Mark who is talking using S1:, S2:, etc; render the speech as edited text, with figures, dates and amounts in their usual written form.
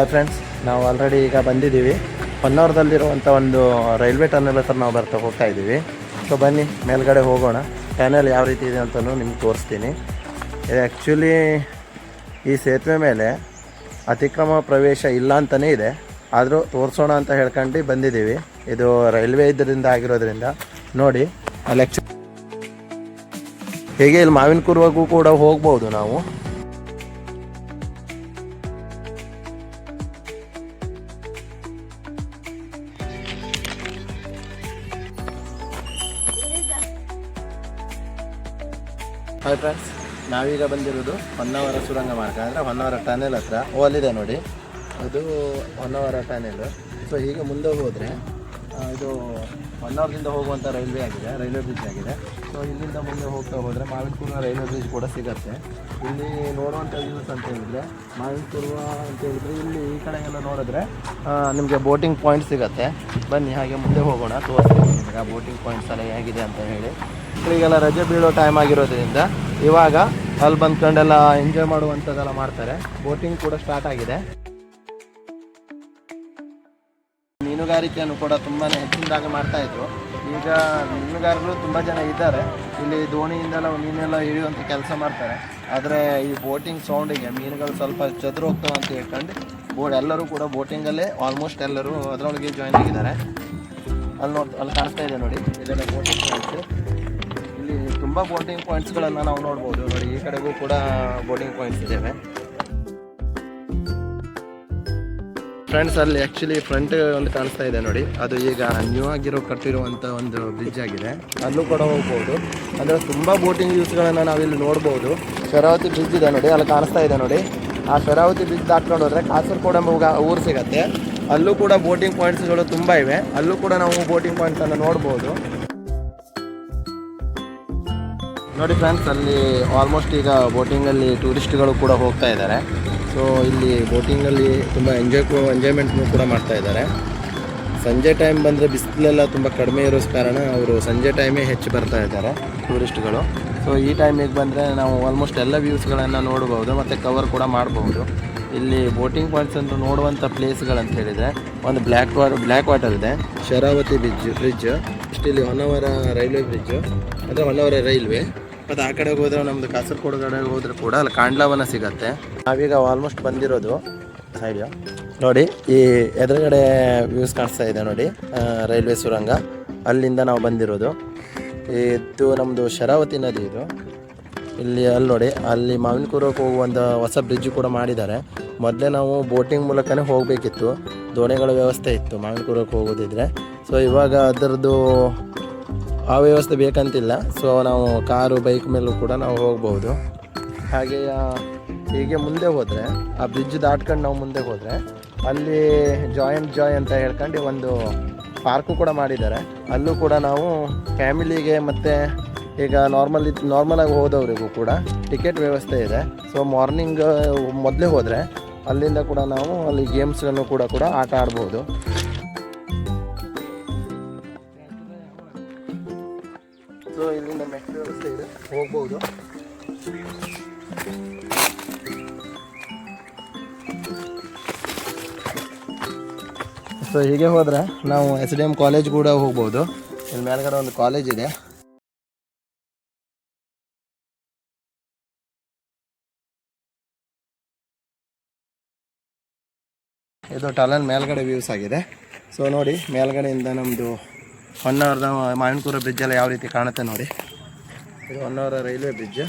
S1: Hi friends, ನಾವು already ಈಗ ಬಂದಿದ್ದೀವಿ. ಹೊನ್ನಾವರದಲ್ಲಿರುವಂಥ ಒಂದು ರೈಲ್ವೆ ಟನಲ್ ಹತ್ರ ನಾವು ಹೋಗ್ತಾ ಇದ್ದೀವಿ. ಸೊ ಬನ್ನಿ ಮೇಲ್ಗಡೆ ಹೋಗೋಣ. ಟನಲ್ ಯಾವ ರೀತಿ ಇದೆ ಅಂತಲೂ ನಿಮ್ಗೆ ತೋರಿಸ್ತೀನಿ. ಇದು ಆ್ಯಕ್ಚುಲಿ ಈ ಸೇತುವೆ ಮೇಲೆ ಅತಿಕ್ರಮ ಪ್ರವೇಶ ಇಲ್ಲ ಅಂತಲೇ ಇದೆ, ಆದರೂ ತೋರಿಸೋಣ ಅಂತ ಹೇಳ್ಕೊಂಡು ಬಂದಿದ್ದೀವಿ. ಇದು ರೈಲ್ವೆ ಇದರಿಂದ ಆಗಿರೋದ್ರಿಂದ ನೋಡಿ ಅಲ್ಲಿ ಹೇಗೆ ಇಲ್ಲಿ ಮಾವಿನ ಕುರುವಾಗೂ ಕೂಡ ಹೋಗ್ಬೋದು ನಾವು. ಹಾಯ್ ಫ್ರೆಂಡ್ಸ್, ನಾವೀಗ ಬಂದಿರೋದು ಹೊನ್ನಾವರ ಸುರಂಗ ಮಾರ್ಗ, ಅಂದರೆ ಹೊನ್ನಾವರ ಟನೆಲ್ ಹತ್ರ. ಅಲ್ಲಿದೆ ನೋಡಿ, ಅದು ಹೊನ್ನಾವರ ಟನೆಲ್. ಸೊ ಹೀಗೆ ಮುಂದೆ ಹೋದರೆ ಇದು ಹೊನ್ನಾವರದಿಂದ ಹೋಗುವಂಥ ರೈಲ್ವೆ ಬ್ರಿಡ್ಜ್ ಆಗಿದೆ. ಸೊ ಇಲ್ಲಿಂದ ಮುಂದೆ ಹೋಗ್ತಾ ಹೋದರೆ ಮಾವಿನಕುರ್ವ ರೈಲ್ವೆ ಬ್ರಿಡ್ಜ್ ಕೂಡ ಸಿಗುತ್ತೆ. ಇಲ್ಲಿ ನೋಡುವಂಥ ವ್ಯೂಸ್ ಅಂತ ಹೇಳಿದರೆ ಮಾವಿನಕುರ್ವ ಅಂತ ಹೇಳಿದರೆ ಇಲ್ಲಿ ಈ ಕಡೆ ಎಲ್ಲ ನೋಡಿದ್ರೆ ನಿಮಗೆ ಬೋಟಿಂಗ್ ಪಾಯಿಂಟ್ ಸಿಗುತ್ತೆ. ಬನ್ನಿ ಹಾಗೆ ಮುಂದೆ ಹೋಗೋಣ, ತೋರಿಸ್ತೀನಿ ನಿಮಗೆ ಆ ಬೋಟಿಂಗ್ ಪಾಯಿಂಟ್ಸ್ ಎಲ್ಲ ಹೇಗಿದೆ ಅಂತ ಹೇಳಿ. ಈಗೆಲ್ಲ ರಜೆ ಬೀಳೋ ಟೈಮ್ ಆಗಿರೋದ್ರಿಂದ ಇವಾಗ ಅಲ್ಲಿ ಬಂದ್ಕೊಂಡೆಲ್ಲ ಎಂಜಾಯ್ ಮಾಡುವಂಥದ್ದೆಲ್ಲ ಮಾಡ್ತಾರೆ. ಬೋಟಿಂಗ್ ಕೂಡ ಸ್ಟಾರ್ಟ್ ಆಗಿದೆ. ಮೀನುಗಾರಿಕೆಯನ್ನು ಕೂಡ ತುಂಬಾ ಹೆಚ್ಚಿನದಾಗಿ ಮಾಡ್ತಾಯಿದ್ರು. ಈಗ ಮೀನುಗಾರರು ತುಂಬ ಜನ ಇದ್ದಾರೆ. ಇಲ್ಲಿ ದೋಣಿಯಿಂದೆಲ್ಲ ಮೀನೆಲ್ಲ ಹಿಡಿಯುವಂಥ ಕೆಲಸ ಮಾಡ್ತಾರೆ. ಆದರೆ ಈ ಬೋಟಿಂಗ್ ಸೌಂಡಿಗೆ ಮೀನುಗಳು ಸ್ವಲ್ಪ ಚದುರು ಹೋಗ್ತಾವೆ ಅಂತ ಹೇಳ್ಕೊಂಡು ಎಲ್ಲರೂ ಕೂಡ ಬೋಟಿಂಗಲ್ಲೇ ಆಲ್ಮೋಸ್ಟ್ ಎಲ್ಲರೂ ಅದರೊಳಗೆ ಜಾಯ್ನ್ ಆಗಿದ್ದಾರೆ. ಅಲ್ಲಿ ಕಾಣಿಸ್ತಾ ಇದೆ ನೋಡಿ, ಇದೆಲ್ಲ ಬೋಟಿಂಗ್ ಪಾಯಿಂಟ್ಸ್. ಇಲ್ಲಿ ತುಂಬ ಬೋಟಿಂಗ್ ಪಾಯಿಂಟ್ಸ್ಗಳನ್ನು ನಾವು ನೋಡ್ಬೋದು. ನೋಡಿ ಈ ಕಡೆಗೂ ಕೂಡ ಬೋಟಿಂಗ್ ಪಾಯಿಂಟ್ಸ್ ಇದ್ದಾವೆ. ಫ್ರೆಂಡ್ಸ್, ಅಲ್ಲಿ ಆ್ಯಕ್ಚುಲಿ ಫ್ರಂಟ್ ಒಂದು ಕಾಣಿಸ್ತಾ ಇದೆ ನೋಡಿ, ಅದು ಈಗ ನ್ಯೂ ಕಟ್ಟಿರುವಂಥ ಒಂದು ಬ್ರಿಡ್ಜ್ ಆಗಿದೆ. ಅಲ್ಲೂ ಕೂಡ ಹೋಗ್ಬೋದು. ಅಂದರೆ ತುಂಬ ಬೋಟಿಂಗ್ ಯೂಸ್ಗಳನ್ನು ನಾವಿಲ್ಲಿ ನೋಡ್ಬೋದು. ಶರಾವತಿ ಬ್ರಿಡ್ಜ್ ಇದೆ ನೋಡಿ, ಅಲ್ಲಿ ಕಾಣಿಸ್ತಾ ಇದೆ ನೋಡಿ. ಆ ಶರಾವತಿ ಬ್ರಿಡ್ಜ್ ದಾಟ್ಕೊಂಡು ಹೋದರೆ ಕಾಸರಗೋಡು ಊರು ಸಿಗುತ್ತೆ. ಅಲ್ಲೂ ಕೂಡ ಬೋಟಿಂಗ್ ಪಾಯಿಂಟ್ಸ್ಗಳು ತುಂಬ ಇವೆ. ಅಲ್ಲೂ ಕೂಡ ನಾವು ಬೋಟಿಂಗ್ ಪಾಯಿಂಟ್ಸನ್ನು ನೋಡ್ಬೋದು. ನೋಡಿ ಫ್ರೆಂಡ್ಸ್, ಅಲ್ಲಿ ಆಲ್ಮೋಸ್ಟ್ ಈಗ ಬೋಟಿಂಗಲ್ಲಿ ಟೂರಿಸ್ಟ್ಗಳು ಕೂಡ ಹೋಗ್ತಾ ಇದ್ದಾರೆ. ಸೊ ಇಲ್ಲಿ ಬೋಟಿಂಗಲ್ಲಿ ತುಂಬ ಎಂಜಾಯ್ಮೆಂಟ್ನು ಕೂಡ ಮಾಡ್ತಾ ಇದ್ದಾರೆ. ಸಂಜೆ ಟೈಮ್ ಬಂದರೆ ಬಿಸಿಲೆಲ್ಲ ತುಂಬ ಕಡಿಮೆ ಇರೋ ಕಾರಣ ಅವರು ಸಂಜೆ ಟೈಮೇ ಹೆಚ್ಚು ಬರ್ತಾ ಇದ್ದಾರೆ ಟೂರಿಸ್ಟ್ಗಳು. ಸೊ ಈ ಟೈಮಿಗೆ ಬಂದರೆ ನಾವು ಆಲ್ಮೋಸ್ಟ್ ಎಲ್ಲ ವ್ಯೂಸ್ಗಳನ್ನು ನೋಡ್ಬೋದು ಮತ್ತು ಕವರ್ ಕೂಡ ಮಾಡ್ಬೋದು. ಇಲ್ಲಿ ಬೋಟಿಂಗ್ ಪಾಯಿಂಟ್ಸ್ ಅಂತ ನೋಡುವಂಥ ಪ್ಲೇಸ್ಗಳಂತ ಹೇಳಿದರೆ ಒಂದು ಬ್ಲ್ಯಾಕ್ ವಾಟರ್ ಇದೆ, ಶರಾವತಿ ಬ್ರಿಡ್ಜ್, ಇಷ್ಟು ಇಲ್ಲಿ ಹೊನ್ನಾವರ ರೈಲ್ವೆ ಬ್ರಿಡ್ಜು ಅಂದರೆ ಹೊನ್ನಾವರ ರೈಲ್ವೆ. ಮತ್ತು ಆ ಕಡೆಗೆ ಹೋದರೆ ನಮ್ಮದು ಕಾಸರಗೋಡು ಕಡೆಗೆ ಹೋದರೆ ಕೂಡ ಅಲ್ಲಿ ಕಾಂಡ್ಲಾವನ ಸಿಗುತ್ತೆ. ನಾವೀಗ ಆಲ್ಮೋಸ್ಟ್ ಬಂದಿರೋದು ಸೈಡ್ ನೋಡಿ, ಈ ಎದುರುಗಡೆ ವ್ಯೂಸ್ ಕಾಣಿಸ್ತಾ ಇದೆ ನೋಡಿ, ರೈಲ್ವೆ ಸುರಂಗ, ಅಲ್ಲಿಂದ ನಾವು ಬಂದಿರೋದು. ಇದು ನಮ್ಮದು ಶರಾವತಿ ನದಿ. ಇದು ಇಲ್ಲಿ ಅಲ್ಲಿ ನೋಡಿ, ಅಲ್ಲಿ ಮಾವಿನಕುರ್ವಕ್ಕೆ ಹೋಗುವಂಥ ಹೊಸ ಬ್ರಿಡ್ಜು ಕೂಡ ಮಾಡಿದ್ದಾರೆ. ಮೊದಲೇ ನಾವು ಬೋಟಿಂಗ್ ಮೂಲಕನೇ ಹೋಗಬೇಕಿತ್ತು, ದೋಣಿಗಳ ವ್ಯವಸ್ಥೆ ಇತ್ತು ಮಾವಿನಕುರ್ವಕ್ಕೆ ಹೋಗೋದಿದ್ರೆ. ಸೊ ಇವಾಗ ಅದರದ್ದು ಆ ವ್ಯವಸ್ಥೆ ಬೇಕಂತಿಲ್ಲ. ಸೊ ನಾವು ಕಾರು ಬೈಕ್ ಮೇಲೂ ಕೂಡ ನಾವು ಹೋಗ್ಬೋದು. ಹಾಗೆ ಹೀಗೆ ಮುಂದೆ ಹೋದರೆ ಆ ಬ್ರಿಡ್ಜ್ ದಾಟ್ಕೊಂಡು ನಾವು ಮುಂದೆ ಹೋದರೆ ಅಲ್ಲಿ ಜಾಯ್ ಅಂತ ಹೇಳ್ಕೊಂಡು ಒಂದು ಪಾರ್ಕು ಕೂಡ ಮಾಡಿದ್ದಾರೆ. ಅಲ್ಲೂ ಕೂಡ ನಾವು ಫ್ಯಾಮಿಲಿಗೆ ಮತ್ತು ಈಗ ನಾರ್ಮಲಾಗಿ ಹೋದವರಿಗೂ ಕೂಡ ಟಿಕೆಟ್ ವ್ಯವಸ್ಥೆ ಇದೆ. ಸೊ ಮಾರ್ನಿಂಗ್ ಮೊದಲೇ ಹೋದರೆ ಅಲ್ಲಿಂದ ಕೂಡ ನಾವು ಅಲ್ಲಿ ಗೇಮ್ಸನ್ನು ಕೂಡ ಆಟ ಆಡ್ಬೋದು. ಸೊ ಇಲ್ಲಿಂದ ಮೆಟ್ರೋ ವ್ಯವಸ್ಥೆ ಇದೆ, ಹೋಗ್ಬೋದು. ಸೊ ಹೀಗೆ ಹೋದರೆ ನಾವು SDM ಕಾಲೇಜ್ ಕೂಡ ಹೋಗ್ಬೋದು. ಇಲ್ಲಿ ಮೇಲ್ಗಡೆ ಒಂದು ಕಾಲೇಜ್ ಇದೆ. ಇದು ಟನಲ್ ಮೇಲ್ಗಡೆ ವ್ಯೂಸ್ ಆಗಿದೆ. ಸೊ ನೋಡಿ, ಮೇಲ್ಗಡೆಯಿಂದ ನಮ್ಮದು ಹೊನ್ನಾವರದ ಮಾವಿನಕುರ್ವ ಬ್ರಿಡ್ಜೆಲ್ಲ ಯಾವ ರೀತಿ ಕಾಣುತ್ತೆ ನೋಡಿ. ಇದು ಹೊನ್ನಾವರ ರೈಲ್ವೆ ಬ್ರಿಡ್ಜ್.